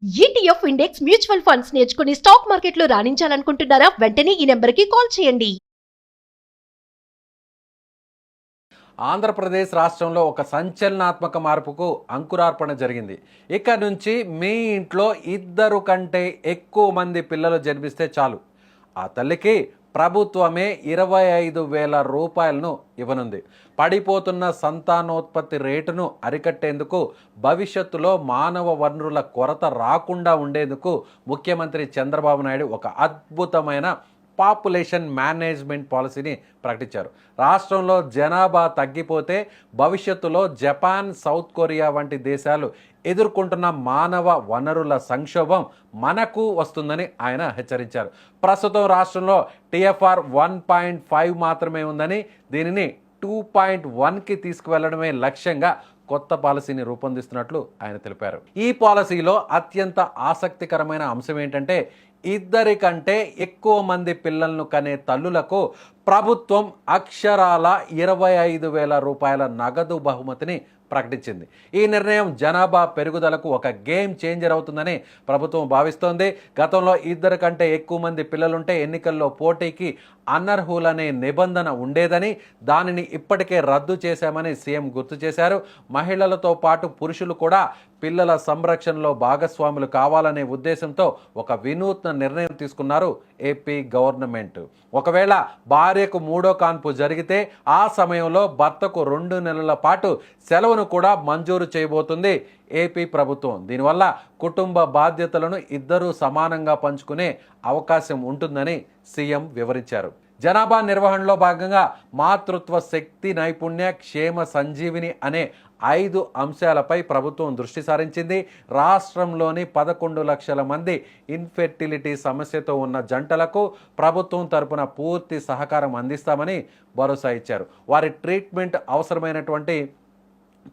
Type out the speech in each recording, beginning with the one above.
ETF index mutual funds నేర్చుకుని stock మార్కెట్లో రాణించాలనుకుంటున్నారా? వెంటనే ఈ నెంబర్కి కాల్ చేయండి. ఆంధ్రప్రదేశ్ రాష్ట్రంలో ఒక సంచలనాత్మక మార్పుకు అంకురార్పణ జరిగింది. ఇక నుంచి మీ ఇంట్లో 2 కంటే ఎక్కువ మంది పిల్లలు జన్మిస్తే చాలు, ఆ తల్లికి ప్రభుత్వమే 25,000 రూపాయలను ఇవ్వనుంది. పడిపోతున్న సంతానోత్పత్తి రేటును అరికట్టేందుకు, భవిష్యత్తులో మానవ వనరుల కొరత రాకుండా ఉండేందుకు ముఖ్యమంత్రి చంద్రబాబు నాయుడు ఒక అద్భుతమైన పాపులేషన్ మేనేజ్మెంట్ పాలసీని ప్రకటించారు. రాష్ట్రంలో జనాభా తగ్గిపోతే భవిష్యత్తులో జపాన్, సౌత్ కొరియా వంటి దేశాలు ఎదుర్కొంటున్న మానవ వనరుల సంక్షోభం మనకు వస్తుందని ఆయన హెచ్చరించారు. ప్రస్తుతం రాష్ట్రంలో టీఎఫ్ఆర్ 1.5 మాత్రమే ఉందని, దీనిని 2.1కి తీసుకువెళ్లడమే లక్ష్యంగా కొత్త పాలసీని రూపొందిస్తున్నట్లు ఆయన తెలిపారు. ఈ పాలసీలో అత్యంత ఆసక్తికరమైన అంశం ఏంటంటే, 2 కంటే ఎక్కువ మంది పిల్లలను కనే తల్లులకు ప్రభుత్వం అక్షరాల 25,000 రూపాయల నగదు బహుమతిని ప్రకటించింది. ఈ నిర్ణయం జనాభా పెరుగుదలకు ఒక గేమ్ చేంజర్ అవుతుందని ప్రభుత్వం భావిస్తోంది. గతంలో 2 కంటే ఎక్కువ మంది పిల్లలుంటే ఎన్నికల్లో పోటీకి అనర్హులనే నిబంధన ఉండేదని, దానిని ఇప్పటికే రద్దు చేశామని సీఎం గుర్తు చేశారు. మహిళలతో పాటు పురుషులు కూడా పిల్లల సంరక్షణలో భాగస్వాములు కావాలనే ఉద్దేశంతో ఒక వినూత్న నిర్ణయం తీసుకున్నారు ఏపీ గవర్నమెంట్. ఒకవేళ భార్యకు 3వ కాన్పు జరిగితే ఆ సమయంలో భర్తకు 2 నెలల పాటు సెలవును కూడా మంజూరు చేయబోతుంది ఏపీ ప్రభుత్వం. దీనివల్ల కుటుంబ బాధ్యతలను ఇద్దరూ సమానంగా పంచుకునే అవకాశం ఉంటుందని సీఎం వివరించారు. జనాభా నిర్వహణలో భాగంగా మాతృత్వ శక్తి నైపుణ్య క్షేమ సంజీవిని అనే 5 అంశాలపై ప్రభుత్వం దృష్టి సారించింది. రాష్ట్రంలోని 11 లక్షల మంది ఇన్ఫెర్టిలిటీ సమస్యతో ఉన్న జంటలకు ప్రభుత్వం తరపున పూర్తి సహకారం అందిస్తామని భరోసా ఇచ్చారు. వారి ట్రీట్మెంట్ అవసరమైనటువంటి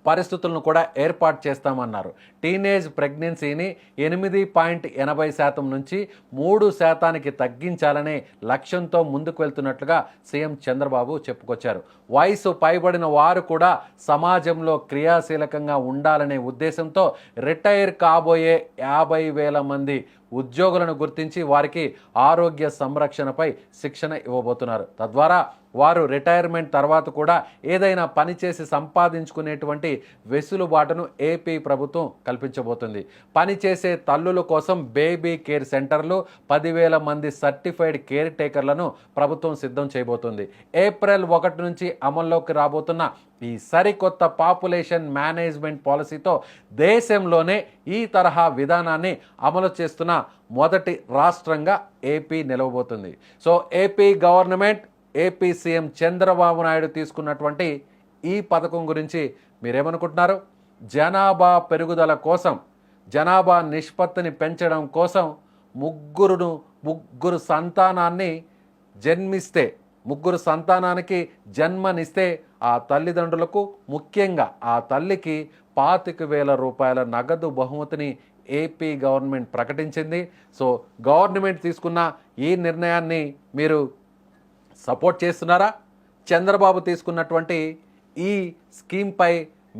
పరిస్థితులను కూడా ఏర్పాటు చేస్తామన్నారు. టీనేజ్ ప్రెగ్నెన్సీని 8.80% నుంచి 3% తగ్గించాలనే లక్ష్యంతో ముందుకు వెళ్తున్నట్లుగా సీఎం చంద్రబాబు చెప్పుకొచ్చారు. వయసు పైబడిన వారు కూడా సమాజంలో క్రియాశీలకంగా ఉండాలనే ఉద్దేశంతో రిటైర్ కాబోయే 50,000 మంది ఉద్యోగులను గుర్తించి వారికి ఆరోగ్య సంరక్షణపై శిక్షణ ఇవ్వబోతున్నారు. తద్వారా వారు రిటైర్మెంట్ తర్వాత కూడా ఏదైనా పని చేసి సంపాదించుకునేటువంటి వెసులుబాటును ఏపీ ప్రభుత్వం కల్పించబోతుంది. పనిచేసే తల్లుల కోసం బేబీ కేర్ సెంటర్లు, 10,000 మంది సర్టిఫైడ్ కేర్ టేకర్లను ప్రభుత్వం సిద్ధం చేయబోతుంది. ఏప్రిల్ 1 నుంచి అమల్లోకి రాబోతున్న ఈ సరికొత్త పాపులేషన్ మేనేజ్మెంట్ పాలసీతో దేశంలోనే ఈ తరహా విధానాన్ని అమలు చేస్తున్న మొదటి రాష్ట్రంగా ఏపీ నిలవబోతుంది. So AP government, AP CM Chandrababu Naidu తీసుకున్నటువంటి ఈ పథకం గురించి మీరేమనుకుంటున్నారు? జనాభా పెరుగుదల కోసం, జనాభా నిష్పత్తిని పెంచడం కోసం ముగ్గురు సంతానాన్ని జన్మిస్తే, ముగ్గురు సంతానానికి జన్మనిస్తే ఆ తల్లిదండ్రులకు, ముఖ్యంగా ఆ తల్లికి 25,000 రూపాయల నగదు బహుమతిని ఏపీ గవర్నమెంట్ ప్రకటించింది. సో గవర్నమెంట్ తీసుకున్న ఈ నిర్ణయాన్ని మీరు సపోర్ట్ చేస్తున్నారా? చంద్రబాబు తీసుకున్నటువంటి ఈ స్కీమ్పై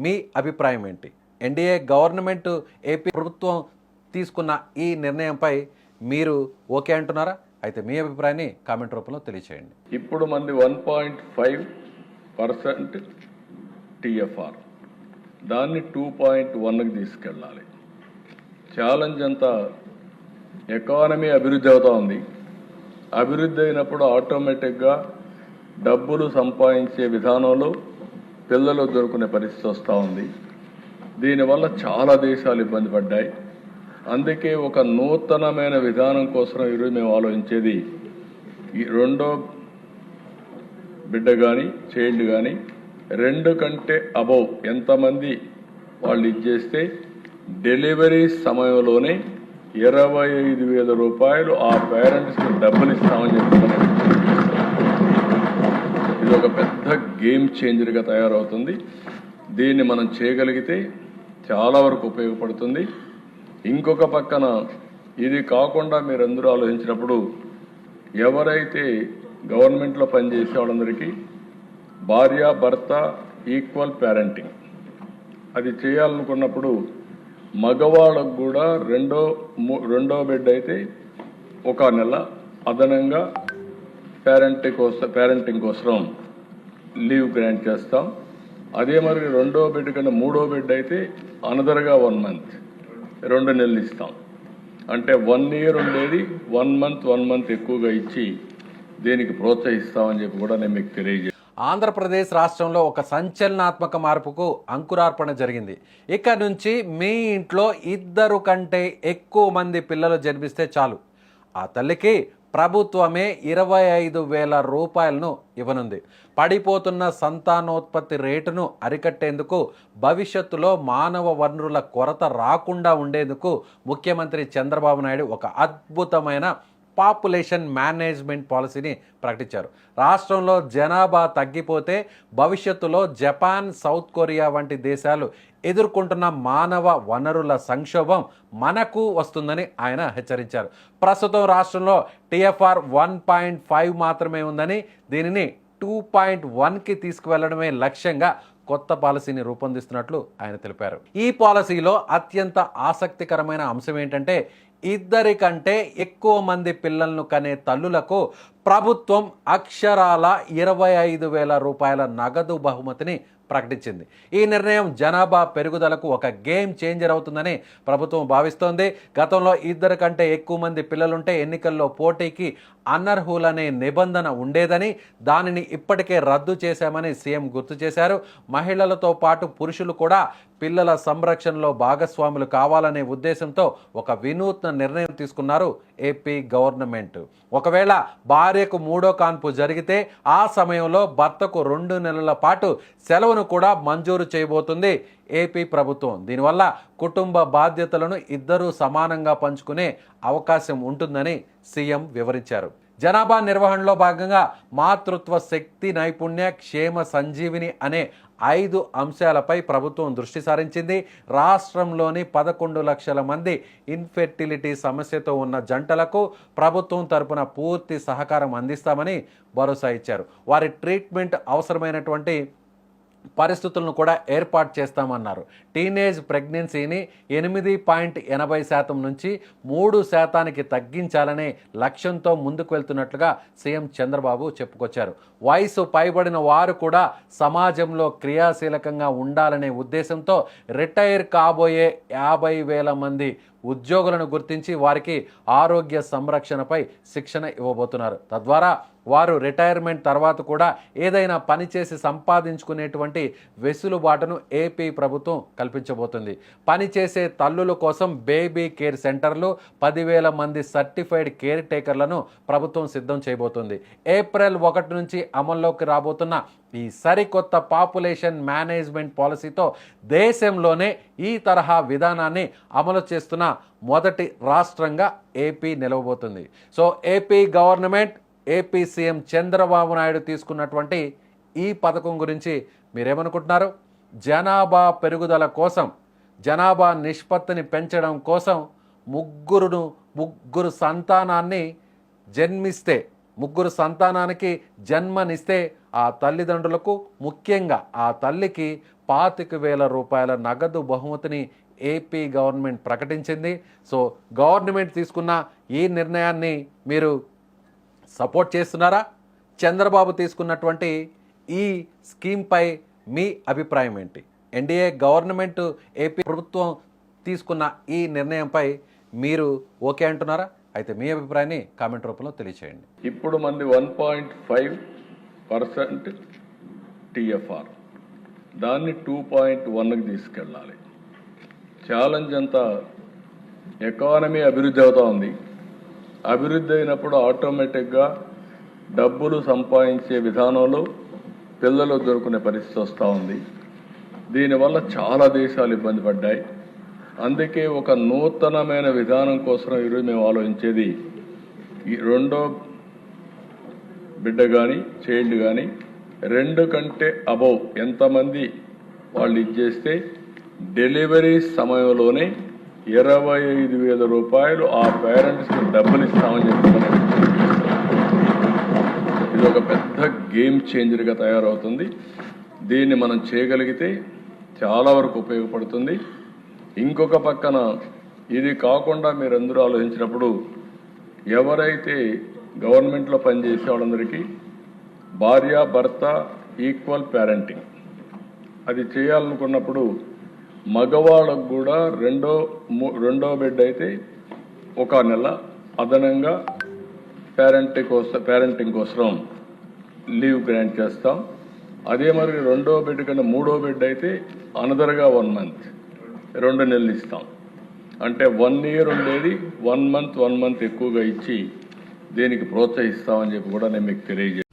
మీ అభిప్రాయం ఏంటి? ఎన్డీఏ గవర్నమెంట్, ఏపీ ప్రభుత్వం తీసుకున్న ఈ నిర్ణయంపై మీరు ఓకే అంటున్నారా? అయితే మీ అభిప్రాయాన్ని కామెంట్ రూపంలో తెలియచేయండి. ఇప్పుడు మంది 1.5% టీఎఫ్ఆర్, దాన్ని 2.1కి తీసుకెళ్ళాలి. ఛాలెంజ్ అంతా ఎకానమీ అభివృద్ధి అవుతూ ఉంది. అభివృద్ధి అయినప్పుడు ఆటోమేటిక్గా డబ్బులు సంపాదించే విధానంలో పిల్లలు దొరుకునే పరిస్థితి వస్తూ ఉంది. దీనివల్ల చాలా దేశాలు ఇబ్బంది పడ్డాయి. అందుకే ఒక నూతనమైన విధానం కోసం ఈరోజు మేము ఆలోచించేది, ఈ 2వ బిడ్డ కానీ చైల్డ్ కానీ 2 కంటే అబౌవ్ ఎంతమంది వాళ్ళు ఇచ్చేస్తే డెలివరీ సమయంలోనే 25,000 రూపాయలు ఆ పేరెంట్స్కి డబ్బులు ఇస్తామని చెప్తున్నారు. ఇది ఒక పెద్ద గేమ్ చేంజర్గా తయారవుతుంది. దీన్ని మనం చేయగలిగితే చాలా వరకు ఉపయోగపడుతుంది. ఇంకొక పక్కన ఇది కాకుండా మీరందరూ ఆలోచించినప్పుడు, ఎవరైతే గవర్నమెంట్లో పనిచేసే వాళ్ళందరికీ భార్య భర్త ఈక్వల్ పేరెంటింగ్ అది చేయాలనుకున్నప్పుడు మగవాళ్ళకు కూడా రెండో బిడ్డ అయితే 1 నెల అదనంగా పేరెంటింగ్ కోసం లీవ్ గ్రాంట్ చేస్తాం. అదే మరి రెండో బిడ్డ కన్నా మూడో బిడ్డ అయితే అనదర్గా 1 మంత్ 2 నెలలు ఇస్తాం. అంటే 1 ఇయర్ ఉండేది 1 మంత్ ఎక్కువగా ఇచ్చి దీనికి ప్రోత్సహిస్తామని చెప్పి కూడా నేను మీకు తెలియజేస్తాను. ఆంధ్రప్రదేశ్ రాష్ట్రంలో ఒక సంచలనాత్మక మార్పుకు అంకురార్పణ జరిగింది. ఇక నుంచి మీ ఇంట్లో 2 కంటే ఎక్కువ మంది పిల్లలు జన్మిస్తే చాలు, ఆ తల్లికి ప్రభుత్వమే 25,000 రూపాయలను ఇవ్వనుంది. పడిపోతున్న సంతానోత్పత్తి రేటును అరికట్టేందుకు, భవిష్యత్తులో మానవ వనరుల కొరత రాకుండా ఉండేందుకు ముఖ్యమంత్రి చంద్రబాబు నాయుడు ఒక అద్భుతమైన పాపులేషన్ మేనేజ్మెంట్ పాలసీని ప్రకటించారు. రాష్ట్రంలో జనాభా తగ్గిపోతే భవిష్యత్తులో జపాన్, సౌత్ కొరియా వంటి దేశాలు ఎదుర్కొంటున్న మానవ వనరుల సంక్షోభం మనకు వస్తుందని ఆయన హెచ్చరించారు. ప్రస్తుతం రాష్ట్రంలో TFR 1.5 మాత్రమే ఉందని, దీనిని 2.1కి తీసుకువెళ్లడమే లక్ష్యంగా కొత్త పాలసీని రూపొందిస్తున్నట్లు ఆయన తెలిపారు. ఈ పాలసీలో అత్యంత ఆసక్తికరమైన అంశం ఏంటంటే, 2 కంటే ఎక్కువ మంది పిల్లలను కనే తల్లులకు ప్రభుత్వం అక్షరాల 25,000 రూపాయల నగదు బహుమతిని ప్రకటించింది. ఈ నిర్ణయం జనాభా పెరుగుదలకు ఒక గేమ్ చేంజర్ అవుతుందని ప్రభుత్వం భావిస్తోంది. గతంలో 2 కంటే ఎక్కువ మంది పిల్లలుంటే ఎన్నికల్లో పోటీకి అనర్హులనే నిబంధన ఉండేదని, దానిని ఇప్పటికే రద్దు చేశామని సీఎం గుర్తు చేశారు. మహిళలతో పాటు పురుషులు కూడా పిల్లల సంరక్షణలో భాగస్వాములు కావాలనే ఉద్దేశంతో ఒక వినూత్న నిర్ణయం తీసుకున్నారు ఏపీ గవర్నమెంట్. ఒకవేళ భార్యకు 3వ కాన్పు జరిగితే ఆ సమయంలో భర్తకు 2 నెలల పాటు సెలవును కూడా మంజూరు చేయబోతుంది ఏపీ ప్రభుత్వం. దీనివల్ల కుటుంబ బాధ్యతలను ఇద్దరూ సమానంగా పంచుకునే అవకాశం ఉంటుందని సీఎం వివరించారు. జనాభా నిర్వహణలో భాగంగా మాతృత్వ శక్తి నైపుణ్య క్షేమ సంజీవిని అనే 5 అంశాలపై ప్రభుత్వం దృష్టి సారించింది. రాష్ట్రంలోని 11 లక్షల మంది ఇన్ఫెర్టిలిటీ సమస్యతో ఉన్న జంటలకు ప్రభుత్వం తరపున పూర్తి సహకారం అందిస్తామని భరోసా ఇచ్చారు. వారి ట్రీట్మెంట్ అవసరమైనటువంటి పరిస్థితులను కూడా ఏర్పాటు చేస్తామన్నారు. టీనేజ్ ప్రెగ్నెన్సీని 8.80% నుంచి 3% తగ్గించాలనే లక్ష్యంతో ముందుకు వెళ్తున్నట్లుగా సీఎం చంద్రబాబు చెప్పుకొచ్చారు. వయసు పైబడిన వారు కూడా సమాజంలో క్రియాశీలకంగా ఉండాలనే ఉద్దేశంతో రిటైర్ కాబోయే 50,000 మంది ఉద్యోగులను గుర్తించి వారికి ఆరోగ్య సంరక్షణపై శిక్షణ ఇవ్వబోతున్నారు. తద్వారా వారు రిటైర్మెంట్ తర్వాత కూడా ఏదైనా పని చేసి సంపాదించుకునేటువంటి వెసులుబాటును ఏపీ ప్రభుత్వం కల్పించబోతుంది. పనిచేసే తల్లుల కోసం బేబీ కేర్ సెంటర్లు, 10,000 మంది సర్టిఫైడ్ కేర్ టేకర్లను ప్రభుత్వం సిద్ధం చేయబోతుంది. ఏప్రిల్ 1 నుంచి అమల్లోకి రాబోతున్న ఈ సరికొత్త పాపులేషన్ మేనేజ్మెంట్ పాలసీతో దేశంలోనే ఈ తరహా విధానాన్ని అమలు చేస్తున్న మొదటి రాష్ట్రంగా ఏపీ నిలవబోతుంది. So AP government, AP CM Chandrababu Naidu తీసుకున్నటువంటి ఈ పథకం గురించి మీరేమనుకుంటున్నారు? జనాభా పెరుగుదల కోసం, జనాభా నిష్పత్తిని పెంచడం కోసం ముగ్గురు సంతానాన్ని జన్మిస్తే, 3 సంతానానికి జన్మనిస్తే ఆ తల్లిదండ్రులకు, ముఖ్యంగా ఆ తల్లికి 25,000 రూపాయల నగదు బహుమతిని ఏపీ గవర్నమెంట్ ప్రకటించింది. సో గవర్నమెంట్ తీసుకున్న ఈ నిర్ణయాన్ని మీరు సపోర్ట్ చేస్తున్నారా? చంద్రబాబు తీసుకున్నటువంటి ఈ స్కీమ్పై మీ అభిప్రాయం ఏంటి? ఎన్డీఏ గవర్నమెంట్, ఏపీ ప్రభుత్వం తీసుకున్న ఈ నిర్ణయంపై మీరు ఓకే అంటున్నారా? అయితే మీ అభిప్రాయాన్ని కామెంట్ రూపంలో తెలియచేయండి. ఇప్పుడు మంది 1.5% TFR, దాన్ని 2.1కి తీసుకెళ్ళాలి. ఛాలెంజ్ అంతా ఎకానమీ అభివృద్ధి అవుతా ఉంది. అభివృద్ధి అయినప్పుడు ఆటోమేటిక్గా డబ్బులు సంపాదించే విధానంలో పిల్లలు దొరుకునే పరిస్థితి వస్తూ ఉంది. దీనివల్ల చాలా దేశాలు ఇబ్బంది పడ్డాయి. అందుకే ఒక నూతనమైన విధానం కోసం ఈరోజు మేము ఆలోచించేది, ఈ 2వ బిడ్డ కానీ చైల్డ్ కానీ 2 కంటే అబౌవ్ ఎంతమంది వాళ్ళు ఇచ్చేస్తే డెలివరీ సమయంలోనే 25,000 రూపాయలు ఆ పేరెంట్స్కి డబ్బులు ఇస్తామని చెప్తున్నారు. ఇది ఒక పెద్ద గేమ్ చేంజర్గా తయారవుతుంది. దీన్ని మనం చేయగలిగితే చాలా వరకు ఉపయోగపడుతుంది. ఇంకొక పక్కన ఇది కాకుండా మీరందరూ ఆలోచించినప్పుడు ఎవరైతే గవర్నమెంట్లో పనిచేసే వాళ్ళందరికీ భార్య భర్త ఈక్వల్ పేరెంటింగ్ అది చేయాలనుకున్నప్పుడు మగవాళ్ళకు కూడా రెండో బిడ్డ అయితే ఒక నెల అదనంగా పేరెంటింగ్ కోసం లీవ్ గ్రాంట్ చేస్తాం. అదే మరి రెండో బిడ్డ కన్నా మూడో బిడ్డ అయితే అనదర్గా 1 month 2 నెలలు ఇస్తాం. అంటే 1 year ఉండేది 1 month ఎక్కువగా ఇచ్చి దీనికి ప్రోత్సహిస్తామని చెప్పి కూడా నేను మీకు తెలియజేస్తాను.